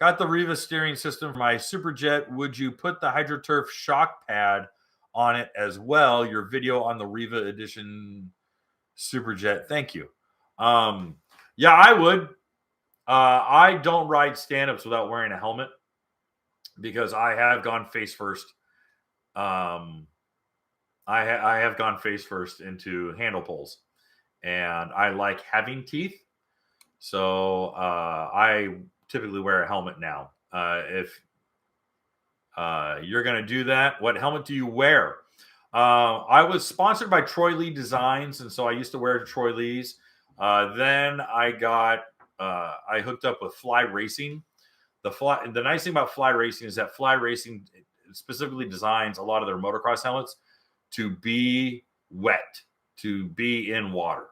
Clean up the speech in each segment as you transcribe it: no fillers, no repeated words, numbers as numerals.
Got the Riva steering system for my Superjet. Would you put the HydroTurf shock pad on it as well? Your video on the Riva Edition Superjet. Thank you. Yeah, I would. I don't ride stand-ups without wearing a helmet because I have gone face first. I have gone face first into handle pulls, and I like having teeth. So I typically wear a helmet now. If you're going to do that, what helmet do you wear? I was sponsored by Troy Lee Designs, and so I used to wear Troy Lee's. Then I hooked up with Fly Racing. The nice thing about Fly Racing is that Fly Racing specifically designs a lot of their motocross helmets to be wet, to be in water.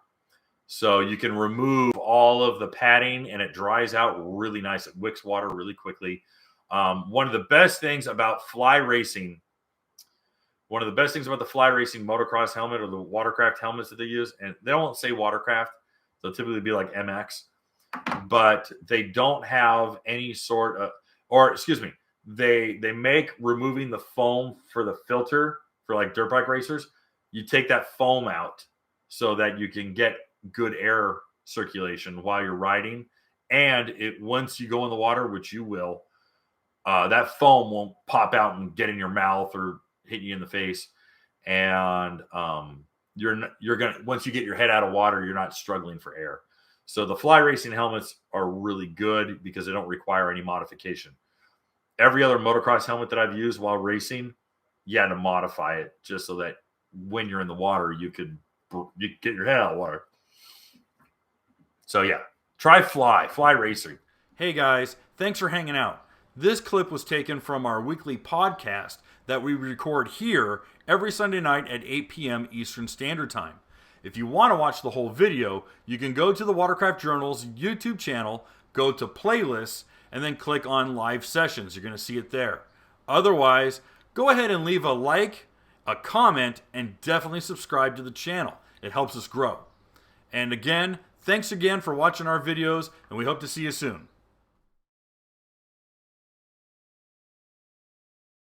So you can remove all of the padding and it dries out really nice. It wicks water really quickly. One of the best things about the Fly Racing motocross helmet or the Watercraft helmets that they use, and they don't say Watercraft, they'll typically be like MX, but they don't have any sort of, or excuse me, they make removing the foam for the filter for like dirt bike racers. You take that foam out so that you can get good air circulation while you're riding, and once you go in the water, which you will, that foam won't pop out and get in your mouth or hit you in the face, and you're gonna, once you get your head out of water, you're not struggling for air. So the Fly Racing helmets are really good because they don't require any modification. Every other motocross helmet that I've used while racing, you had to modify it just so that when you're in the water, you get your head out of water. So yeah, try Fly Racing. Hey guys, thanks for hanging out. This clip was taken from our weekly podcast that we record here every Sunday night at 8 p.m. Eastern Standard Time. If you want to watch the whole video, you can go to the Watercraft Journal's YouTube channel, go to playlists, and then click on live sessions. You're going to see it there. Otherwise, go ahead and leave a like, a comment, and definitely subscribe to the channel. It helps us grow. And again, thanks again for watching our videos, and we hope to see you soon.